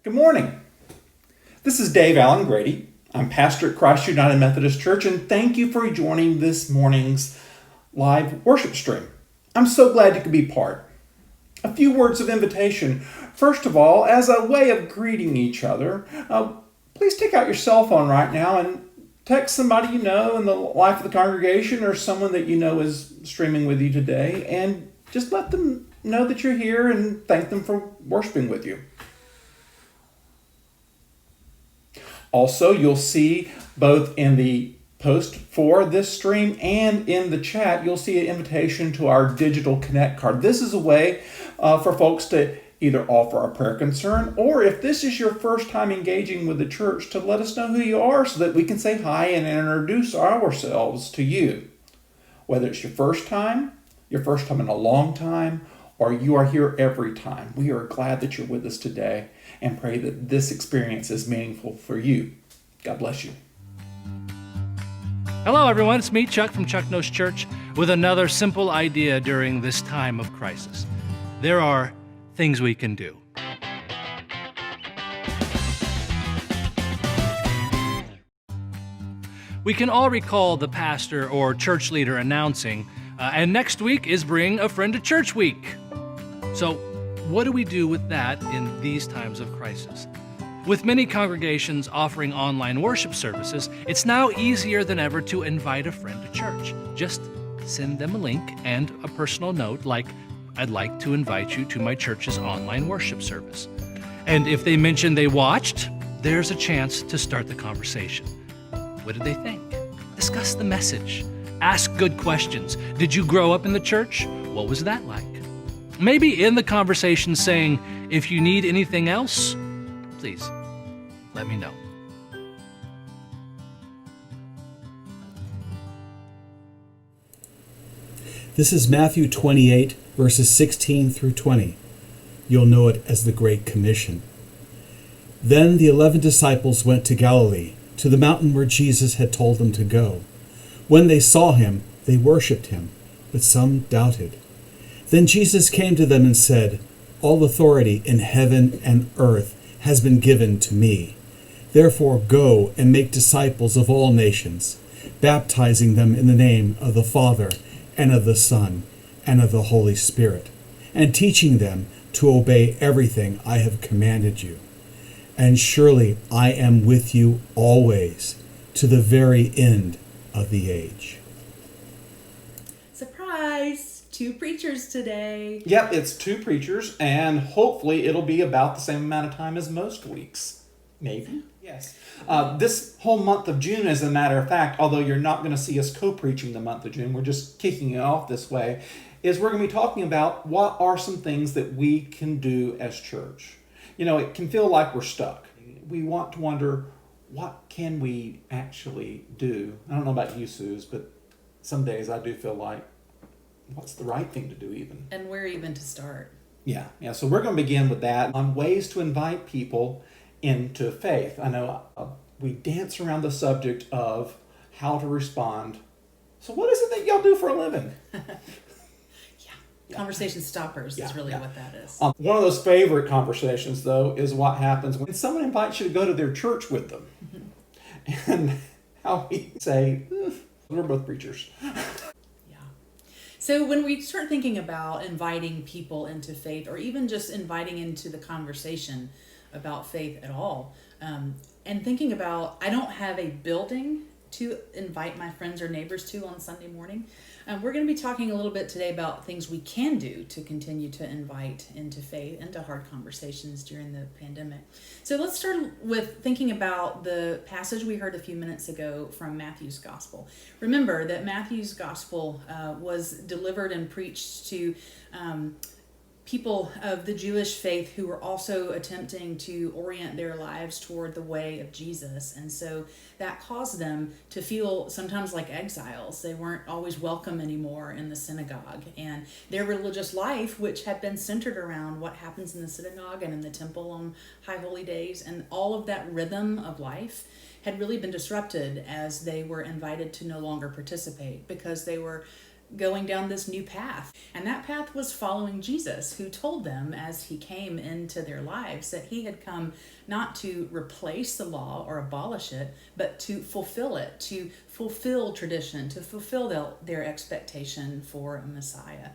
Good morning. This is Dave Allen Grady. I'm pastor at Christ United Methodist Church, and thank you for joining this morning's live worship stream. I'm so glad you could be part. A few words of invitation. First of all, as a way of greeting each other, please take out your cell phone right now and text somebody you know in the life of the congregation or someone that you know is streaming with you today, and just let them know that you're here and thank them for worshiping with you. Also, you'll see both in the post for this stream and in the chat, you'll see an invitation to our digital Connect card. This is a way for folks to either offer a prayer concern, or if this is your first time engaging with the church, to let us know who you are so that we can say hi and introduce ourselves to you. Whether it's your first time in a long time, or you are here every time, we are glad that you're with us today and pray that this experience is meaningful for you. God bless you. Hello, everyone. It's me, Chuck, from Chuck Knows Church, with another simple idea during this time of crisis. There are things we can do. We can all recall the pastor or church leader announcing, and next week is Bring a Friend to Church Week. So, what do we do with that in these times of crisis? With many congregations offering online worship services, it's now easier than ever to invite a friend to church. Just send them a link and a personal note like, "I'd like to invite you to my church's online worship service." And if they mention they watched, there's a chance to start the conversation. What did they think? Discuss the message. Ask good questions. Did you grow up in the church? What was that like? Maybe in the conversation saying, "If you need anything else, please let me know." This is Matthew 28, verses 16 through 20. You'll know it as the Great Commission. Then the 11 disciples went to Galilee, to the mountain where Jesus had told them to go. When they saw him, they worshipped him, but some doubted. Then Jesus came to them and said, "All authority in heaven and earth has been given to me. Therefore go and make disciples of all nations, baptizing them in the name of the Father and of the Son and of the Holy Spirit, and teaching them to obey everything I have commanded you. And surely I am with you always, to the very end of the age." Surprise! 2 preachers today. Yep, it's 2 preachers, and hopefully it'll be about the same amount of time as most weeks. Maybe? Yes. This whole month of June, as a matter of fact, although you're not going to see us co-preaching the month of June, we're just kicking it off this way, is we're going to be talking about what are some things that we can do as church. You know, it can feel like we're stuck. We want to wonder, what can we actually do? I don't know about you, Suze, but some days I do feel like, what's the right thing to do even? And where even to start? Yeah. So we're going to begin with that on ways to invite people into faith. I know we dance around the subject of how to respond. So what is it that y'all do for a living? Conversation stoppers is really what that is. One of those favorite conversations, though, is what happens when someone invites you to go to their church with them. Mm-hmm. And how we say, we're both preachers. So when we start thinking about inviting people into faith, or even just inviting into the conversation about faith at all, and thinking about, I don't have a building to invite my friends or neighbors to on Sunday morning, we're going to be talking a little bit today about things we can do to continue to invite into faith, into hard conversations during the pandemic. So let's start with thinking about the passage we heard a few minutes ago from Matthew's Gospel. Remember that Matthew's Gospel was delivered and preached to people of the Jewish faith who were also attempting to orient their lives toward the way of Jesus. And so that caused them to feel sometimes like exiles. They weren't always welcome anymore in the synagogue. And their religious life, which had been centered around what happens in the synagogue and in the temple on High Holy Days, and all of that rhythm of life had really been disrupted as they were invited to no longer participate, because they were going down this new path. And that path was following Jesus, who told them as he came into their lives that he had come not to replace the law or abolish it, but to fulfill it, to fulfill tradition, to fulfill their expectation for a Messiah.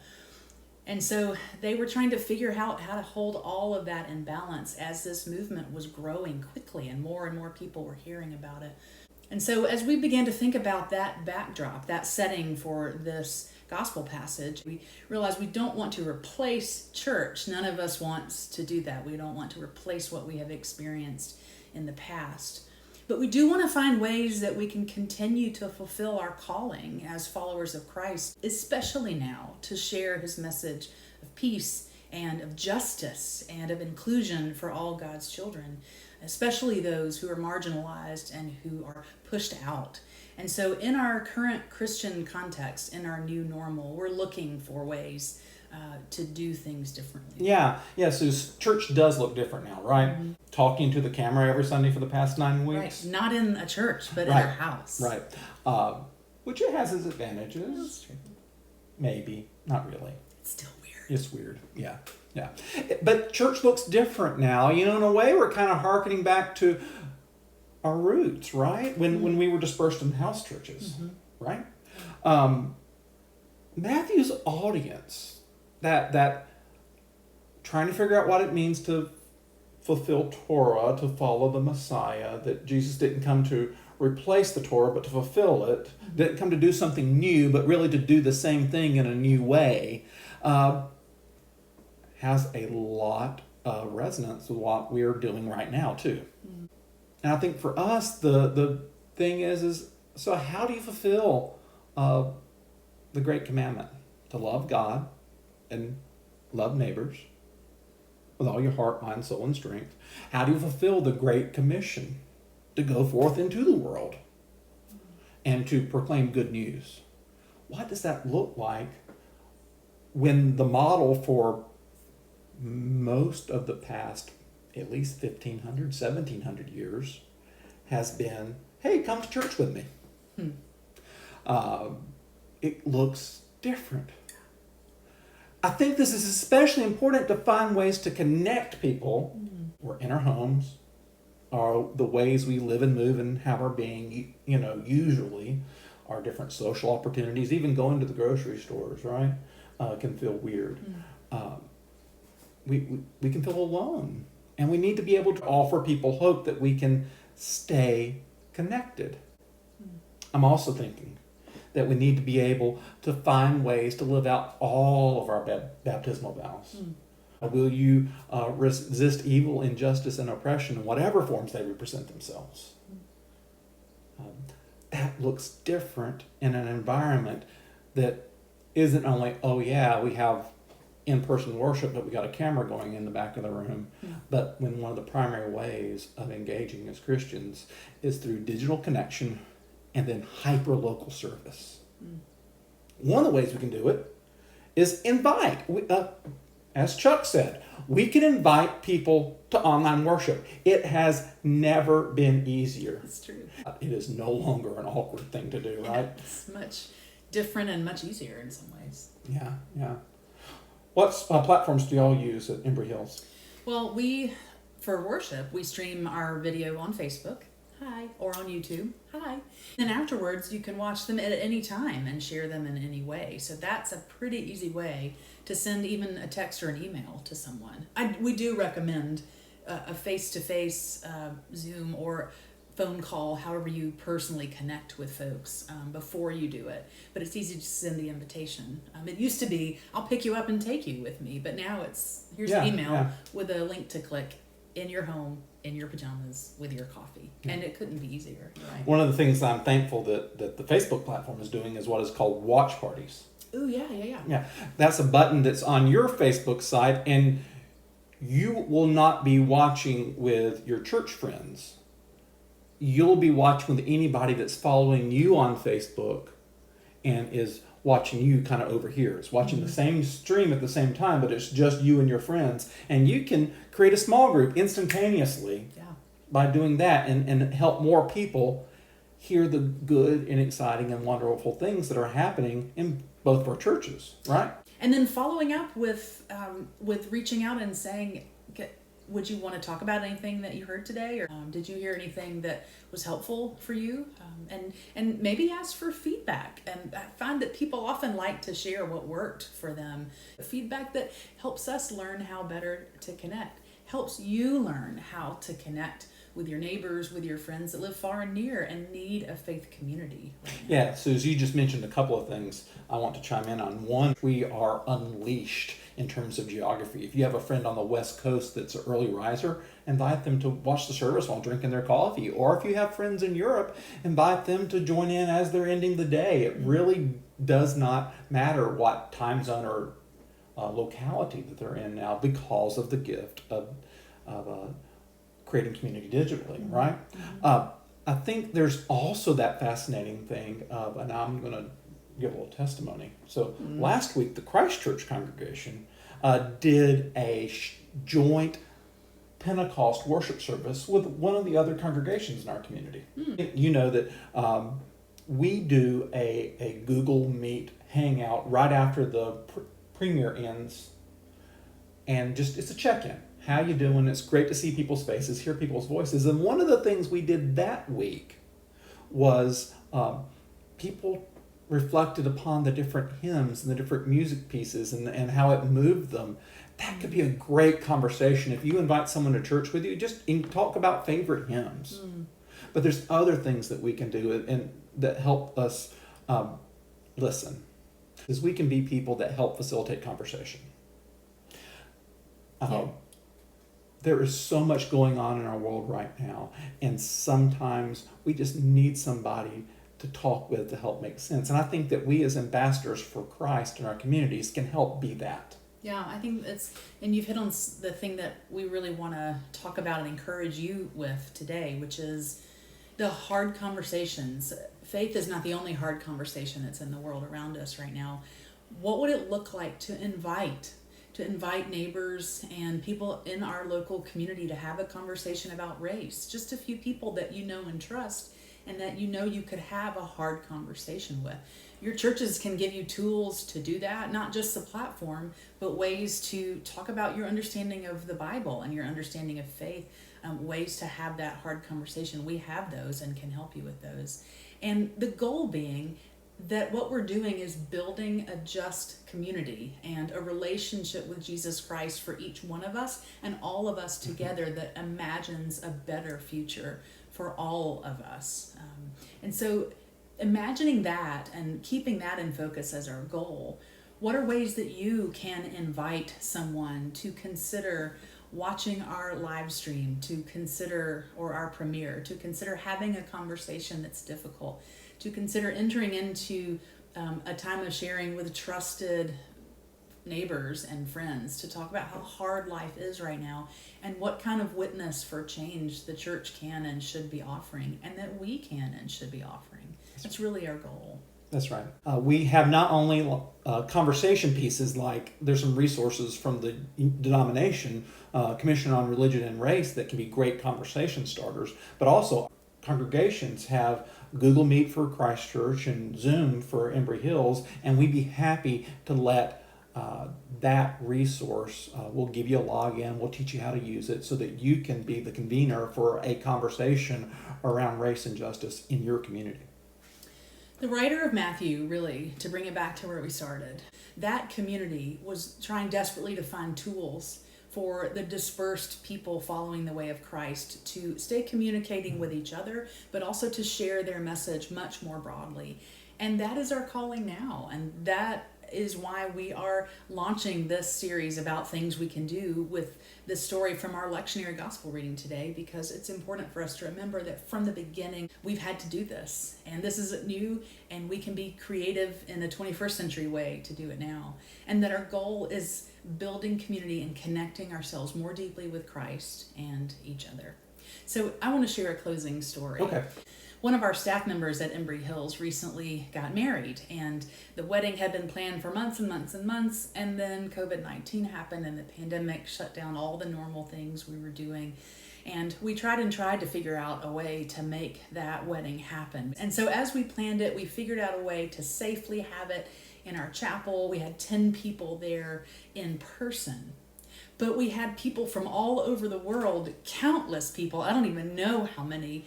And so they were trying to figure out how to hold all of that in balance as this movement was growing quickly and more people were hearing about it. And so as we began to think about that backdrop, that setting for this gospel passage, we realized we don't want to replace church. None of us wants to do that. We don't want to replace what we have experienced in the past. But we do want to find ways that we can continue to fulfill our calling as followers of Christ, especially now, to share his message of peace and of justice and of inclusion for all God's children, especially those who are marginalized and who are pushed out. And so in our current Christian context, in our new normal, we're looking for ways to do things differently. Yeah, so church does look different now, right? Mm-hmm. Talking to the camera every Sunday for the past 9 weeks. Right, not in a church, but in our house. Right, which it has its advantages. That's true. Maybe, not really. It's still weird. It's weird, yeah. But church looks different now. In a way, we're kind of hearkening back to our roots, right? When we were dispersed in house churches, right? Matthew's audience, that trying to figure out what it means to fulfill Torah, to follow the Messiah, that Jesus didn't come to replace the Torah, but to fulfill it, didn't come to do something new, but really to do the same thing in a new way, has a lot of resonance with what we're doing right now, too. And I think for us, the thing is so how do you fulfill the great commandment? To love God and love neighbors with all your heart, mind, soul, and strength. How do you fulfill the Great Commission? To go forth into the world and to proclaim good news. What does that look like when the model for most of the past, at least 1,500, 1,700 years, has been, hey, come to church with me. It looks different. I think this is especially important to find ways to connect people. We're in our homes, or the ways we live and move and have our being, usually our different social opportunities, even going to the grocery stores, right, can feel weird. We can feel alone, and we need to be able to offer people hope that we can stay connected. I'm also thinking that we need to be able to find ways to live out all of our baptismal vows. Will you resist evil, injustice, and oppression in whatever forms they represent themselves? That looks different in an environment that isn't only, we have in-person worship, but we got a camera going in the back of the room, but when one of the primary ways of engaging as Christians is through digital connection and then hyper-local service. One of the ways we can do it is invite. As Chuck said, we can invite people to online worship. It has never been easier. That's true. It is no longer an awkward thing to do, right? It's much different and much easier in some ways. Yeah. What platforms do y'all use at Embry Hills? Well, for worship, we stream our video on Facebook. Hi. Or on YouTube. Hi. And afterwards, you can watch them at any time and share them in any way. So that's a pretty easy way to send even a text or an email to someone. We do recommend a face-to-face Zoom or phone call, however you personally connect with folks before you do it. But it's easy to send the invitation. It used to be, I'll pick you up and take you with me. But now here's an email with a link to click in your home, in your pajamas, with your coffee. And it couldn't be easier. Right? One of the things I'm thankful that the Facebook platform is doing is what is called watch parties. Ooh, yeah. Yeah, that's a button that's on your Facebook site, and you will not be watching with your church friends. You'll be watching with anybody that's following you on Facebook and is watching you kind of over here. It's watching the same stream at the same time, but it's just you and your friends. And you can create a small group instantaneously by doing that and help more people hear the good and exciting and wonderful things that are happening in both of our churches, right? And then following up with reaching out and saying, would you want to talk about anything that you heard today, or did you hear anything that was helpful for you? And maybe ask for feedback. And I find that people often like to share what worked for them. Feedback that helps us learn how better to connect, helps you learn how to connect with your neighbors, with your friends that live far and near and need a faith community right now. Yeah, so as you just mentioned a couple of things I want to chime in on. One, we are unleashed in terms of geography. If you have a friend on the West Coast that's an early riser, invite them to watch the service while drinking their coffee. Or if you have friends in Europe, invite them to join in as they're ending the day. It really does not matter what time zone or locality that they're in now, because of the gift of creating community digitally, right? I think there's also that fascinating thing of, and I'm going to give a little testimony. So last week, the Christ Church congregation did a joint Pentecost worship service with one of the other congregations in our community. You know that we do a Google Meet hangout right after the premiere ends, and just it's a check-in. How you doing? It's great to see people's faces, hear people's voices. And one of the things we did that week was people reflected upon the different hymns and the different music pieces and how it moved them. That could be a great conversation. If you invite someone to church with you, just talk about favorite hymns. But there's other things that we can do and that help us listen. Because we can be people that help facilitate conversation. There is so much going on in our world right now, and sometimes we just need somebody to talk with to help make sense. And I think that we as ambassadors for Christ in our communities can help be that. Yeah, I think and you've hit on the thing that we really want to talk about and encourage you with today, which is the hard conversations. Faith is not the only hard conversation that's in the world around us right now. What would it look like to invite neighbors and people in our local community to have a conversation about race? Just a few people that you know and trust, and that you know you could have a hard conversation with. Your churches can give you tools to do that, not just the platform, but ways to talk about your understanding of the Bible and your understanding of faith, ways to have that hard conversation. We have those and can help you with those. And the goal being that what we're doing is building a just community and a relationship with Jesus Christ for each one of us and all of us together that imagines a better future for all of us. And so imagining that and keeping that in focus as our goal, what are ways that you can invite someone to consider watching our live stream, to consider, or our premiere, to consider having a conversation that's difficult, to consider entering into a time of sharing with trusted neighbors and friends to talk about how hard life is right now and what kind of witness for change the church can and should be offering, and that we can and should be offering. That's really our goal. That's right. We have not only conversation pieces, like there's some resources from the denomination, Commission on Religion and Race, that can be great conversation starters, but also congregations have Google Meet for Christ Church and Zoom for Embry Hills, and we'd be happy to let that resource, we'll give you a login, we'll teach you how to use it so that you can be the convener for a conversation around race and justice in your community. The writer of Matthew, really, to bring it back to where we started, that community was trying desperately to find tools for the dispersed people following the way of Christ to stay communicating with each other, but also to share their message much more broadly. And that is our calling now. And that is why we are launching this series about things we can do with this story from our lectionary gospel reading today, because it's important for us to remember that from the beginning we've had to do this, and this isn't new, and we can be creative in a 21st century way to do it now, and that our goal is building community and connecting ourselves more deeply with Christ and each other. So I want to share a closing story. Okay. One of our staff members at Embry Hills recently got married, and the wedding had been planned for months and months and months, and then COVID-19 happened and the pandemic shut down all the normal things we were doing. And we tried to figure out a way to make that wedding happen. And so as we planned it, we figured out a way to safely have it in our chapel. We had 10 people there in person. But we had people from all over the world, countless people, I don't even know how many,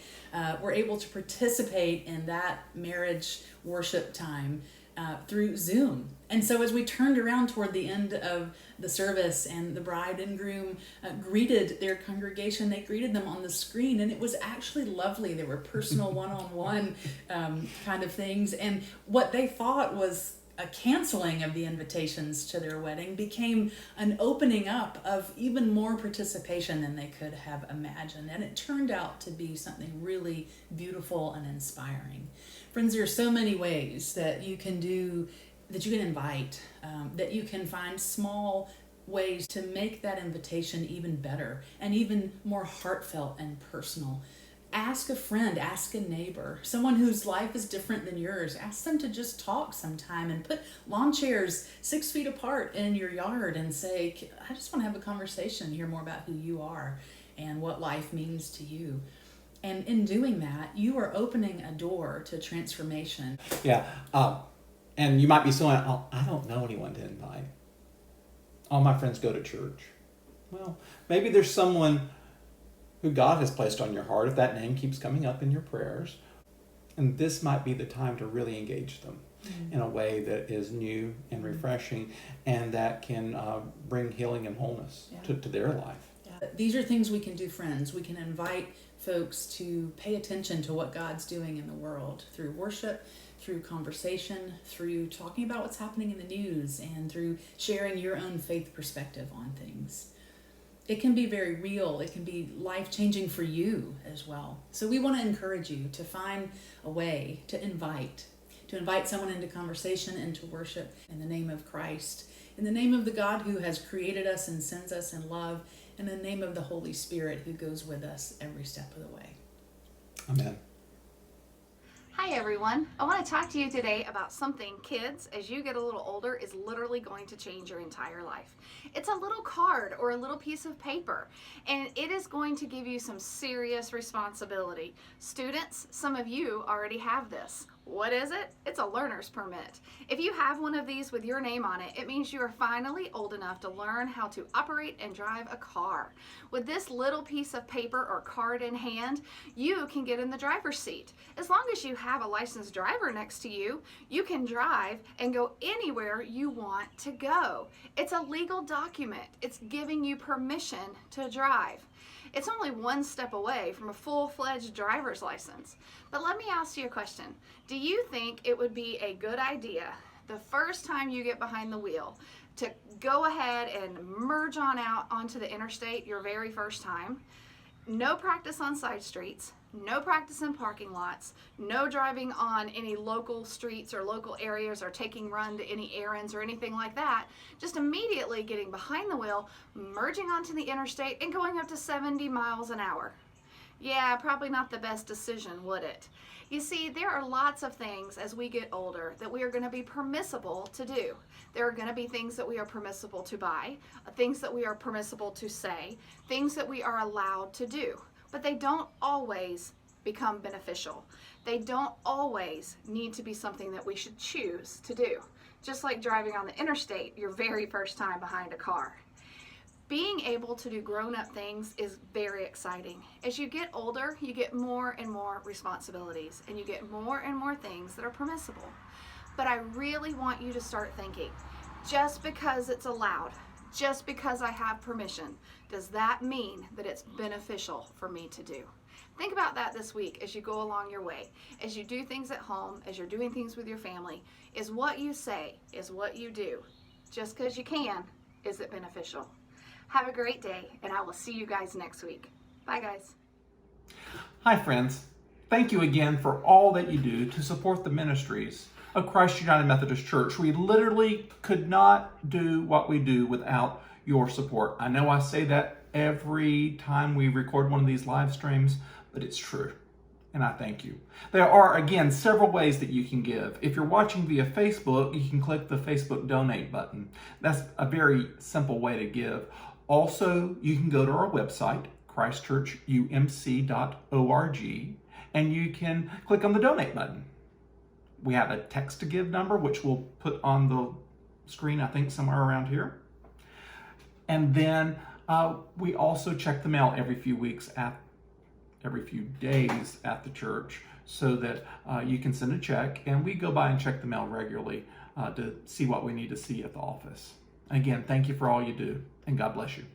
were able to participate in that marriage worship time through Zoom. And so as we turned around toward the end of the service and the bride and groom greeted their congregation, they greeted them on the screen, and it was actually lovely. There were personal one-on-one kind of things. And what they thought was a canceling of the invitations to their wedding became an opening up of even more participation than they could have imagined. And it turned out to be something really beautiful and inspiring. Friends, there are so many ways that you can invite, that you can find small ways to make that invitation even better and even more heartfelt and personal. Ask a friend, ask a neighbor, someone whose life is different than yours. Ask them to just talk sometime and put lawn chairs 6 feet apart in your yard and say, I just want to have a conversation, hear more about who you are and what life means to you. And in doing that, you are opening a door to transformation. Yeah, and you might be saying, oh, I don't know anyone to invite. All my friends go to church. Well, maybe there's someone who God has placed on your heart, if that name keeps coming up in your prayers. And this might be the time to really engage them in a way that is new and refreshing and that can bring healing and wholeness to their life. Yeah. These are things we can do, friends. We can invite folks to pay attention to what God's doing in the world through worship, through conversation, through talking about what's happening in the news, and through sharing your own faith perspective on things. It can be very real. It can be life-changing for you as well. So we want to encourage you to find a way to invite someone into conversation, into worship in the name of Christ, in the name of the God who has created us and sends us in love, in the name of the Holy Spirit who goes with us every step of the way. Amen. Hi everyone. I want to talk to you today about something, kids, as you get a little older, is literally going to change your entire life. It's a little card or a little piece of paper, and it is going to give you some serious responsibility. Students, some of you already have this. What is it? It's a learner's permit. If you have one of these with your name on it, it means you are finally old enough to learn how to operate and drive a car. With this little piece of paper or card in hand, you can get in the driver's seat. As long as you have a licensed driver next to you, you can drive and go anywhere you want to go. It's a legal document. It's giving you permission to drive. It's only one step away from a full-fledged driver's license. But let me ask you a question. Do you think it would be a good idea the first time you get behind the wheel to go ahead and merge on out onto the interstate your very first time? No practice on side streets, no practice in parking lots, no driving on any local streets or local areas or taking run to any errands or anything like that. Just immediately getting behind the wheel, merging onto the interstate and going up to 70 miles an hour. Yeah, probably not the best decision, would it? You see, there are lots of things as we get older that we are going to be permissible to do. There are going to be things that we are permissible to buy, things that we are permissible to say, things that we are allowed to do. But they don't always become beneficial. They don't always need to be something that we should choose to do. Just like driving on the interstate your very first time behind a car. Being able to do grown-up things is very exciting. As you get older, you get more and more responsibilities, and you get more and more things that are permissible. But I really want you to start thinking, just because it's allowed, just because I have permission, does that mean that it's beneficial for me to do? Think about that this week as you go along your way, as you do things at home, as you're doing things with your family. Is what you say, is what you do, just because you can, is it beneficial? Have a great day, and I will see you guys next week. Bye, guys. Hi, friends. Thank you again for all that you do to support the ministries of Christ United Methodist Church. We literally could not do what we do without your support. I know I say that every time we record one of these live streams, but it's true. And I thank you. There are, again, several ways that you can give. If you're watching via Facebook, you can click the Facebook donate button. That's a very simple way to give. Also, you can go to our website, christchurchumc.org, and you can click on the donate button. We have a text to give number, which we'll put on the screen, I think somewhere around here. And then we also check the mail every few days at the church, so that you can send a check, and we go by and check the mail regularly to see what we need to see at the office. Again, thank you for all you do, and God bless you.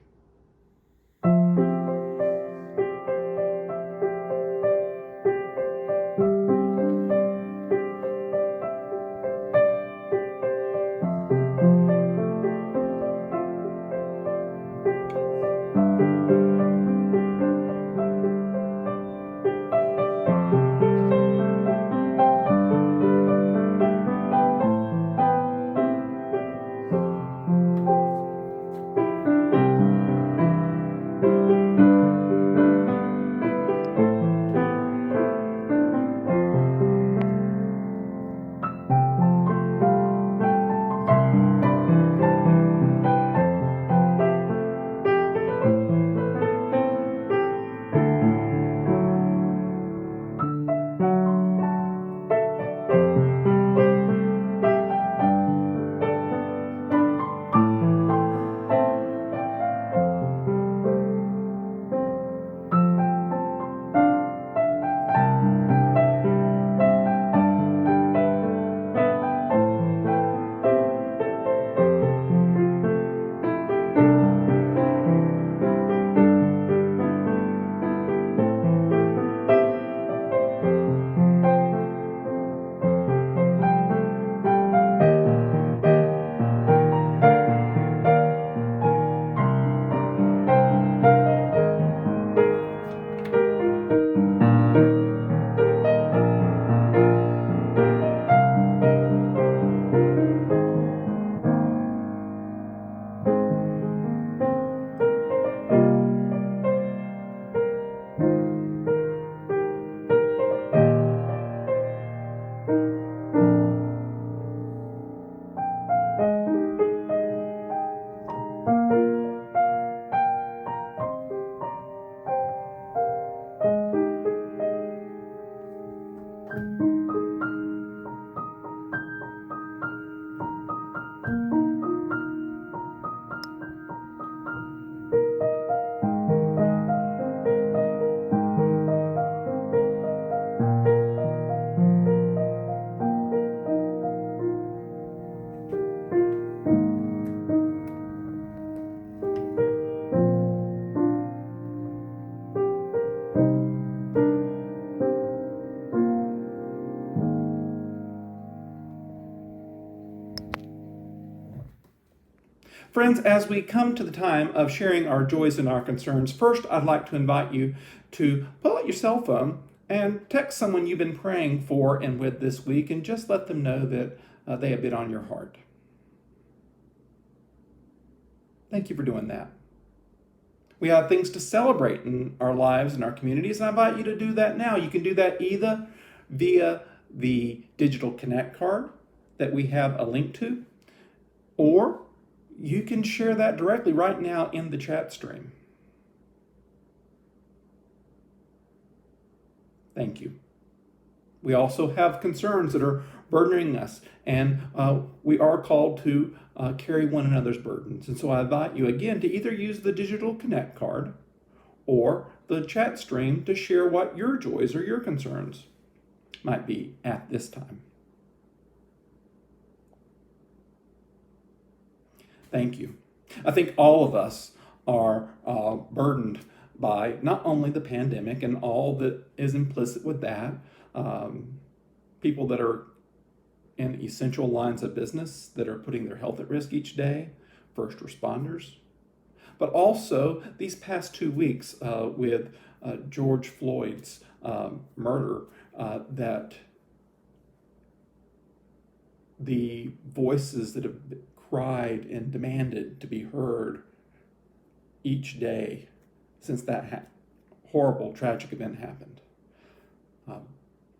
Friends, as we come to the time of sharing our joys and our concerns, first I'd like to invite you to pull out your cell phone and text someone you've been praying for and with this week, and just let them know that they have been on your heart. Thank you for doing that. We have things to celebrate in our lives and our communities, and I invite you to do that now. You can do that either via the digital Connect card that we have a link to, or you can share that directly right now in the chat stream. Thank you. We also have concerns that are burdening us, and we are called to carry one another's burdens. And so I invite you again to either use the digital Connect card or the chat stream to share what your joys or your concerns might be at this time. Thank you. I think all of us are burdened by not only the pandemic and all that is implicit with that, people that are in essential lines of business that are putting their health at risk each day, first responders, but also these past 2 weeks with George Floyd's murder, that the voices that have cried and demanded to be heard each day since that horrible, tragic event happened.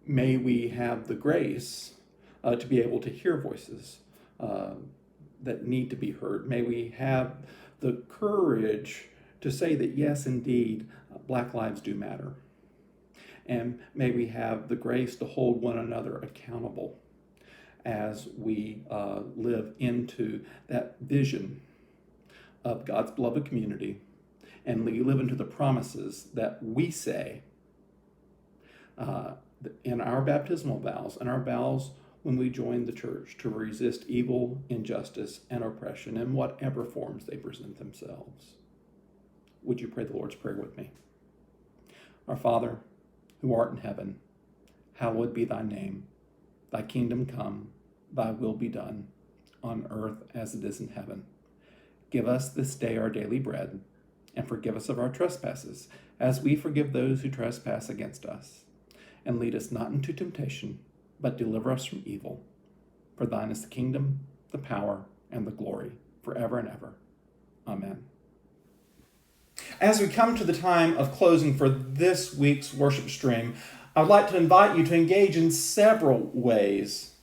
May we have the grace to be able to hear voices that need to be heard. May we have the courage to say that, yes, indeed, Black lives do matter. And may we have the grace to hold one another accountable as we live into that vision of God's beloved community, and we live into the promises that we say in our baptismal vows and our vows when we join the church to resist evil, injustice, and oppression in whatever forms they present themselves. Would you pray the Lord's Prayer with me? Our Father, who art in heaven, hallowed be thy name. Thy kingdom come, thy will be done, on earth as it is in heaven. Give us this day our daily bread, and forgive us of our trespasses, as we forgive those who trespass against us. And lead us not into temptation, but deliver us from evil. For thine is the kingdom, the power, and the glory, forever and ever. Amen. As we come to the time of closing for this week's worship stream, I'd like to invite you to engage in several ways.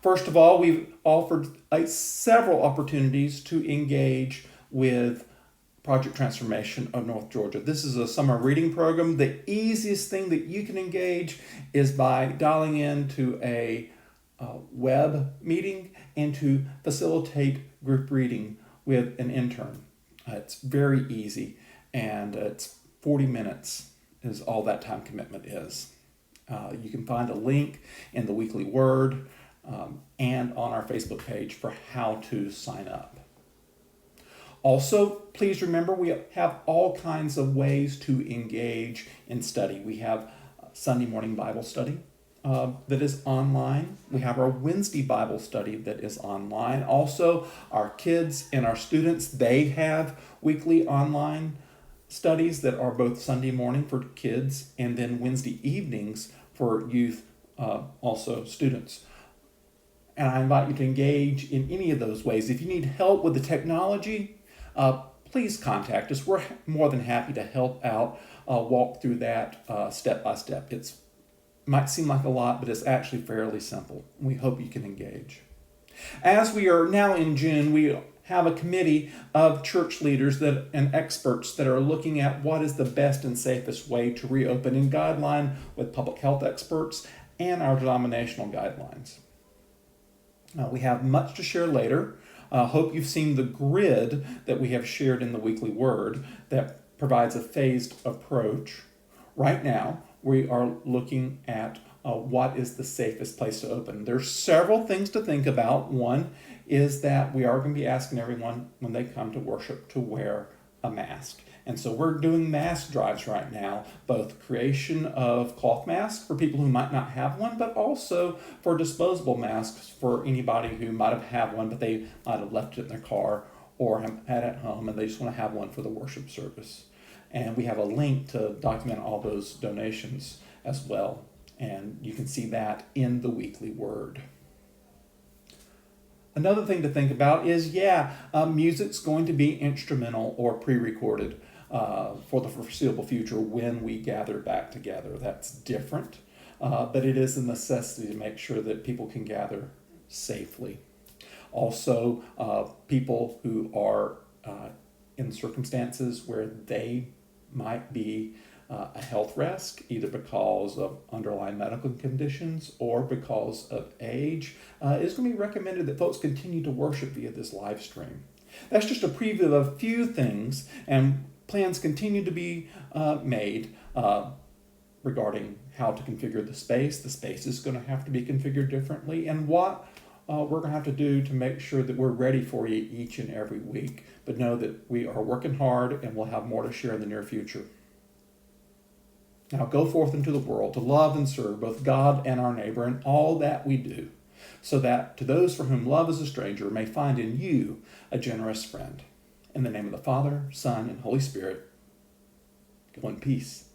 First of all, we've offered several opportunities to engage with Project Transformation of North Georgia. This is a summer reading program. The easiest thing that you can engage is by dialing into a web meeting and to facilitate group reading with an intern. It's very easy, and it's 40 minutes is all that time commitment is. You can find a link in the Weekly Word and on our Facebook page for how to sign up. Also, please remember we have all kinds of ways to engage in study. We have Sunday morning Bible study that is online. We have our Wednesday Bible study that is online. Also, our kids and our students, they have weekly online studies that are both Sunday morning for kids and then Wednesday evenings for youth, also students. And I invite you to engage in any of those ways. If you need help with the technology, please contact us. We're more than happy to help out, walk through that step by step. It might seem like a lot, but it's actually fairly simple. We hope you can engage. As we are now in June, we have a committee of church leaders and experts that are looking at what is the best and safest way to reopen in guideline with public health experts and our denominational guidelines. We have much to share later. Hope you've seen the grid that we have shared in the Weekly Word that provides a phased approach. Right now, we are looking at what is the safest place to open. There's several things to think about. One is that we are going to be asking everyone when they come to worship to wear a mask. And so we're doing mask drives right now, both creation of cloth masks for people who might not have one, but also for disposable masks for anybody who might have had one, but they might have left it in their car or have had it at home and they just want to have one for the worship service. And we have a link to document all those donations as well. And you can see that in the Weekly Word. Another thing to think about is, music's going to be instrumental or pre-recorded for the foreseeable future when we gather back together. That's different, but it is a necessity to make sure that people can gather safely. Also, people who are in circumstances where they might be a health risk, either because of underlying medical conditions or because of age, it's going to be recommended that folks continue to worship via this live stream. That's just a preview of a few things, and plans continue to be made regarding how to configure the space. The space is going to have to be configured differently, and what we're going to have to do to make sure that we're ready for you each and every week. But know that we are working hard, and we'll have more to share in the near future. Now go forth into the world to love and serve both God and our neighbor in all that we do, so that to those for whom love is a stranger may find in you a generous friend. In the name of the Father, Son, and Holy Spirit, go in peace.